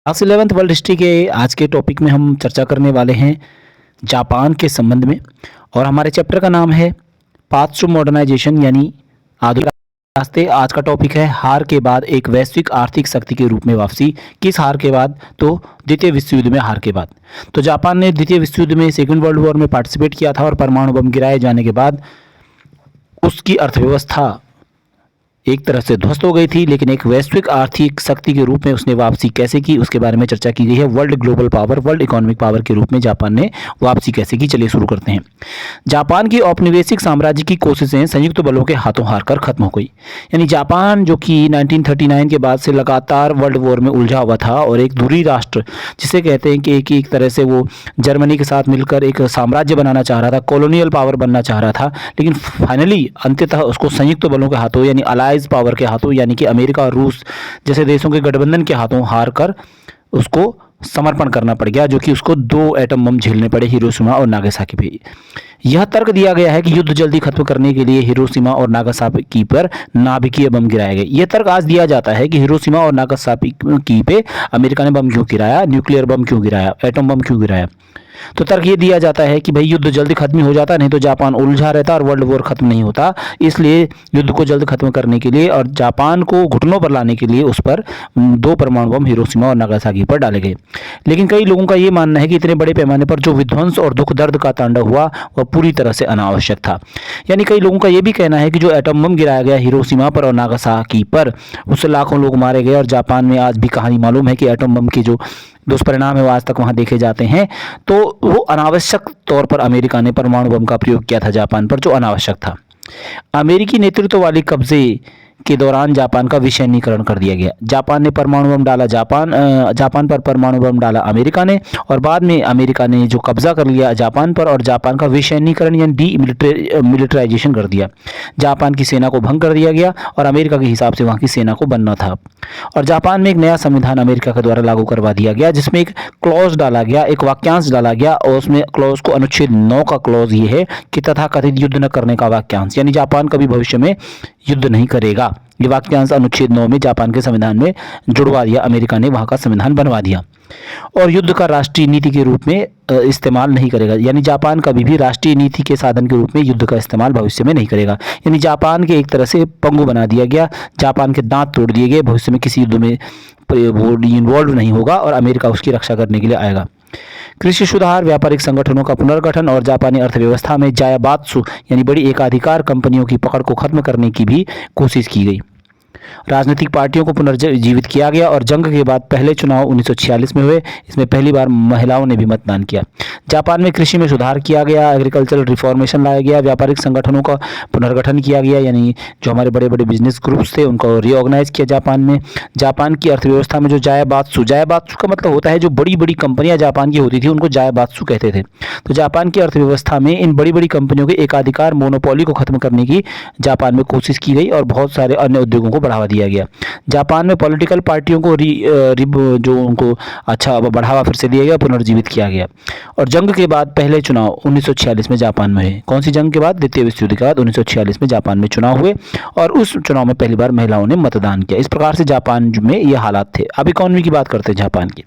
Class 11th world history के आज के टॉपिक में हम चर्चा करने वाले हैं जापान के संबंध में। और हमारे चैप्टर का नाम है पाथ टू मॉडर्नाइजेशन यानी आधुनिक रास्ते। आज का टॉपिक है हार के बाद एक वैश्विक आर्थिक शक्ति के रूप में वापसी। किस हार के बाद? तो द्वितीय विश्व युद्ध में हार के बाद। तो जापान ने द्वितीय विश्व युद्ध में सेकेंड वर्ल्ड वॉर में पार्टिसिपेट किया था और परमाणु बम गिराए जाने के बाद उसकी अर्थव्यवस्था एक तरह से ध्वस्त हो गई थी, लेकिन एक वैश्विक आर्थिक शक्ति के रूप में उसने वापसी कैसे की उसके बारे में चर्चा की गई है। World global power, world economic power के रूप में जापान ने वापसी कैसे की, चलिए शुरू करते हैं। जापान की औपनिवेशिक साम्राज्य की कोशिशें संयुक्त बलों के हाथों हारकर खत्म हो गई। यानी जापान जो कि 1939 के बाद से लगातार वर्ल्ड वॉर में उलझा हुआ था और एक दूरी राष्ट्र जिसे कहते हैं कि एक तरह से वो जर्मनी के साथ मिलकर एक साम्राज्य बनाना चाह रहा था, कॉलोनियल पावर बनना चाह रहा था, लेकिन फाइनली अंततः उसको संयुक्त बलों के हाथों यानी अलाइज पावर के हाथों यानी कि अमेरिका और रूस जैसे देशों के गठबंधन के हाथों हार कर उसको समर्पण करना पड़ गया, जो कि उसको 2 एटम बम झेलने पड़े, हिरोशिमा और नागासाकी पे। यह तर्क दिया गया है कि युद्ध जल्दी खत्म करने के लिए हिरोशिमा और नागासाकी पर नाभिकीय बम गिराए गए। यह तर्क आज दिया जाता है कि हिरोशिमा और नागासाकी पे अमेरिका ने बम क्यों गिराया, न्यूक्लियर बम क्यों गिराया, एटम बम क्यों गिराया। तो तर्क ये दिया जाता है कि भाई युद्ध जल्दी खत्म हो जाता, नहीं तो जापान उलझा रहता और वर्ल्ड वॉर खत्म नहीं होता। इसलिए युद्ध को जल्द खत्म करने के लिए और जापान को घुटनों पर लाने के लिए उस पर 2 परमाणु बम हिरोशिमा और नागासाकी पर डाले गए। लेकिन कई लोगों का ये मानना है कि इतने बड़े पैमाने पर जो विध्वंस और दुख दर्द का तांडव हुआ वह पूरी तरह से अनावश्यक था। यानी कई लोगों का ये भी कहना है कि जो एटम बम गिराया गया हिरोशिमा पर और नागासाकी पर, उससे लाखों लोग मारे गए और जापान में आज भी कहानी मालूम है कि एटम बम के जो दुष्परिणाम है वो आज तक वहां देखे जाते हैं। तो वो अनावश्यक तौर पर अमेरिका ने परमाणु बम का प्रयोग किया था जापान पर, जो अनावश्यक था। अमेरिकी नेतृत्व वाले कब्जे के दौरान जापान का विषैनीकरण कर दिया गया। जापान ने परमाणु बम डाला जापान पर परमाणु बम डाला अमेरिका ने, और बाद में अमेरिका ने जो कब्जा कर लिया जापान पर और जापान का विषैनीकरण यानी मिलिटराइजेशन कर दिया। जापान की सेना को भंग कर दिया गया और अमेरिका के हिसाब से वहाँ की सेना को बनना था। और जापान में एक नया संविधान अमेरिका के द्वारा लागू करवा दिया गया, जिसमें एक क्लॉज डाला गया, एक वाक्यांश डाला गया, और उसमें क्लॉज को अनुच्छेद 9 का क्लॉज ये है कि तथाकथित युद्ध न करने का वाक्यांश, यानी जापान कभी भविष्य में युद्ध नहीं करेगा। ये वाक्यांश अनुच्छेद 9 में जापान के संविधान में जुड़वा दिया, अमेरिका ने वहां का संविधान बनवा दिया। और युद्ध का राष्ट्रीय नीति के रूप में इस्तेमाल नहीं करेगा, यानी जापान कभी भी राष्ट्रीय नीति के साधन के रूप में युद्ध का इस्तेमाल भविष्य में नहीं करेगा। यानी जापान के एक तरह से पंगु बना दिया गया, जापान के दांत तोड़ दिए गए, भविष्य में किसी युद्ध में वो इन्वॉल्व नहीं होगा और अमेरिका उसकी रक्षा करने के लिए आएगा। कृषि सुधार, व्यापारिक संगठनों का पुनर्गठन और जापानी अर्थव्यवस्था में जायाबात्सु यानी बड़ी एकाधिकार कंपनियों की पकड़ को खत्म करने की भी कोशिश की गई। राजनीतिक पार्टियों को पुनर्जीवित किया गया और जंग के बाद पहले चुनाव 1946 में हुए। इसमें पहली बार महिलाओं ने भी मतदान किया। जापान में कृषि में सुधार किया गया, एग्रीकल्चरल रिफॉर्मेशन लाया गया, व्यापारिक संगठनों का पुनर्गठन किया गया, यानी जो हमारे बड़े बड़े बिजनेस ग्रुप्स थे उनको रीऑर्गेनाइज किया जापान में। जापान की अर्थव्यवस्था में जो जायाबात्सु का मतलब होता है जो बड़ी बड़ी कंपनियां जापान की होती थी उनको जायाबात्सु कहते थे। तो जापान की अर्थव्यवस्था में इन बड़ी बड़ी कंपनियों के एकाधिकार, मोनोपोली को खत्म करने की जापान में कोशिश की गई और बहुत सारे अन्य उद्योगों को बढ़ावा दिया गया। जापान में पॉलिटिकल पार्टियों को जो उनको अच्छा बढ़ावा फिर से दिया गया, पुनर्जीवित किया गया। और जंग के बाद पहले चुनाव 1946 में जापान में हुए। कौन सी जंग के बाद? द्वितीय विश्व युद्ध के बाद 1946 में जापान में चुनाव हुए और उस चुनाव में पहली बार महिलाओं ने मतदान किया। इस प्रकार से जापान में ये हालात थे। अब इकोनॉमी की बात करते हैं जापान की।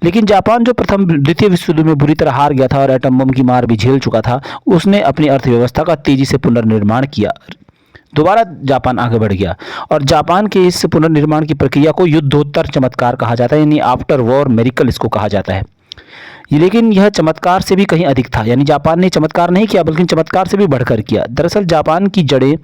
लेकिन जापान जो द्वितीय विश्व युद्ध में बुरी तरह हार गया था और एटम बम की मार भी झेल चुका था, उसने अपनी अर्थव्यवस्था का तेजी से पुनर्निर्माण किया। दोबारा जापान आगे बढ़ गया और जापान के इस पुनर्निर्माण की प्रक्रिया को युद्धोत्तर चमत्कार कहा जाता है, यानी आफ्टर वॉर मेरिकल इसको कहा जाता है। लेकिन यह चमत्कार से भी कहीं अधिक था, यानी जापान ने चमत्कार नहीं किया बल्कि चमत्कार से भी बढ़कर किया। दरअसल जापान की जड़ें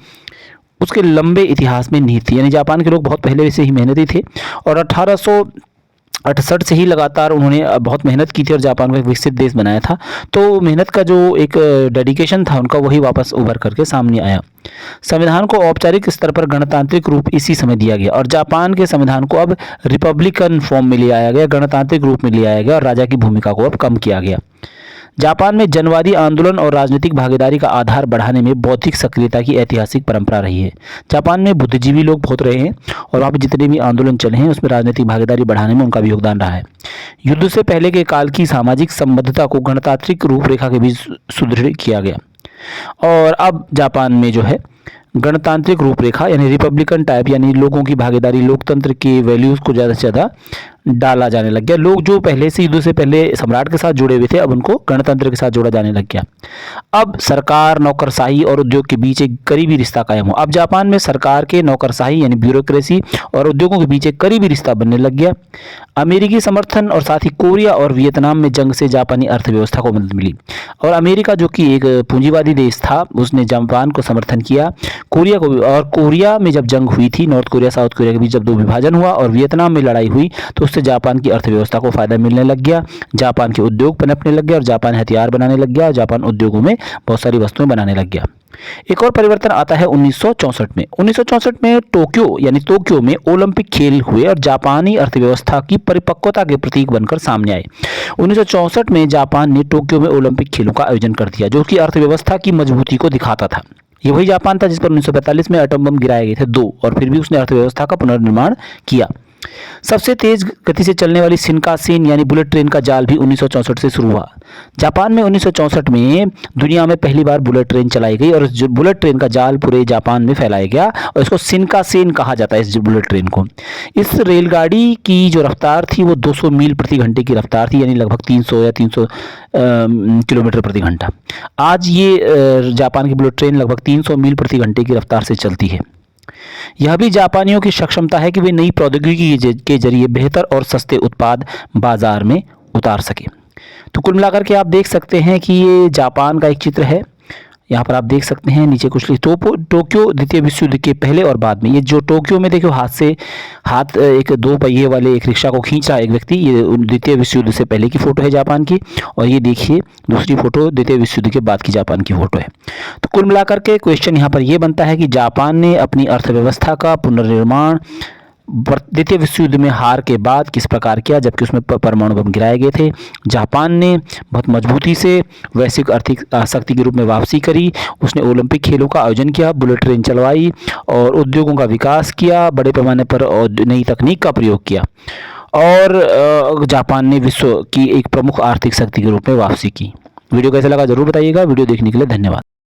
उसके लंबे इतिहास में निहित थी, यानी जापान के लोग बहुत पहले से ही मेहनती थे और 1868 से ही लगातार उन्होंने बहुत मेहनत की थी और जापान को एक विकसित देश बनाया था। तो मेहनत का जो एक डेडिकेशन था उनका, वही वापस उभर करके सामने आया। संविधान को औपचारिक स्तर पर गणतांत्रिक रूप इसी समय दिया गया और जापान के संविधान को अब रिपब्लिकन फॉर्म में ले आया गया, गणतांत्रिक रूप में ले आया गया और राजा की भूमिका को अब कम किया गया। जापान में जनवादी आंदोलन और राजनीतिक भागीदारी का आधार बढ़ाने में बौद्धिक सक्रियता की ऐतिहासिक परंपरा रही है। जापान में बुद्धिजीवी लोग बहुत रहे हैं और वहाँ पर जितने भी आंदोलन चले हैं उसमें राजनीतिक भागीदारी बढ़ाने में उनका भी योगदान रहा है। युद्ध से पहले के काल की सामाजिक संबद्धता को गणतांत्रिक रूपरेखा के बीच सुदृढ़ किया गया और अब जापान में जो है गणतांत्रिक रूपरेखा यानी रिपब्लिकन टाइप, यानी लोगों की भागीदारी, लोकतंत्र के वैल्यूज़ को ज़्यादा से ज़्यादा डाला जाने लग गया। लोग जो पहले से युद्ध से पहले सम्राट के साथ जुड़े हुए थे, अब उनको गणतंत्र के साथ जोड़ा जाने लग गया। अब सरकार, नौकरशाही और उद्योग के बीच एक करीबी रिश्ता कायम हुआ। अब जापान में सरकार के, नौकरशाही यानी ब्यूरोक्रेसी और उद्योगों के बीच एक करीबी रिश्ता बनने लग गया। अमेरिकी समर्थन और साथ ही कोरिया और वियतनाम में जंग से जापानी अर्थव्यवस्था को मदद मिली। और अमेरिका, जो कि एक पूंजीवादी देश था, उसने जापान को समर्थन किया। कोरिया को भी, और कोरिया में जब जंग हुई थी, नॉर्थ कोरिया साउथ कोरिया के बीच जब दो विभाजन हुआ और वियतनाम में लड़ाई हुई, तो उससे जापान की अर्थव्यवस्था को फायदा मिलने लग गया। जापान के उद्योग पनपने लग गए और जापान हथियार बनाने लग गया और जापान उद्योगों में बहुत सारी वस्तुएं बनाने लग गया। एक और परिवर्तन आता है 1964 में। 1964 में टोक्यो में ओलंपिक खेल हुए और जापानी अर्थव्यवस्था की परिपक्वता के प्रतीक बनकर सामने आए। 1964 में जापान ने टोक्यो में ओलंपिक खेलों का आयोजन कर दिया, जो कि अर्थव्यवस्था की मजबूती को दिखाता था। ये वही जापान था जिस पर 1945 में एटम बम गिराए गए थे 2, और फिर भी उसने अर्थव्यवस्था का पुनर्निर्माण किया। सबसे तेज गति से चलने वाली शिनकानसेन यानी बुलेट ट्रेन का जाल भी 1964 से शुरू हुआ। जापान में 1964 में दुनिया में पहली बार बुलेट ट्रेन चलाई गई और इस बुलेट ट्रेन का जाल पूरे जापान में फैलाया गया और इसको शिनकानसेन कहा जाता है, इस बुलेट ट्रेन को। इस रेलगाड़ी की जो रफ्तार थी वो 200 मील प्रति घंटे की रफ्तार थी, यानी लगभग 300 या 300 किलोमीटर प्रति घंटा। आज ये जापान की बुलेट ट्रेन लगभग 300 मील प्रति घंटे की रफ्तार से चलती है। यह भी जापानियों की सक्षमता है कि वे नई प्रौद्योगिकी के जरिए बेहतर और सस्ते उत्पाद बाजार में उतार सके। तो कुल मिलाकर के आप देख सकते हैं कि ये जापान का एक चित्र है। यहाँ पर आप देख सकते हैं नीचे कुछ टोक्यो द्वितीय विश्व युद्ध के पहले और बाद में। ये जो टोक्यो में देखो हाथ एक 2 पहिए वाले एक रिक्शा को खींच रहा है एक व्यक्ति, ये द्वितीय विश्व युद्ध से पहले की फोटो है जापान की। और ये देखिए दूसरी फोटो द्वितीय विश्व युद्ध के बाद की जापान की फोटो है। तो कुल मिलाकर के क्वेश्चन यहाँ पर ये बनता है कि जापान ने अपनी अर्थव्यवस्था का पुनर्निर्माण द्वितीय विश्व युद्ध में हार के बाद किस प्रकार किया, जबकि उसमें परमाणु बम गिराए गए थे। जापान ने बहुत मजबूती से वैश्विक आर्थिक शक्ति के रूप में वापसी करी। उसने ओलंपिक खेलों का आयोजन किया, बुलेट ट्रेन चलवाई और उद्योगों का विकास किया, बड़े पैमाने पर नई तकनीक का प्रयोग किया और जापान ने विश्व की एक प्रमुख आर्थिक शक्ति के रूप में वापसी की। वीडियो कैसा लगा जरूर बताइएगा। वीडियो देखने के लिए धन्यवाद।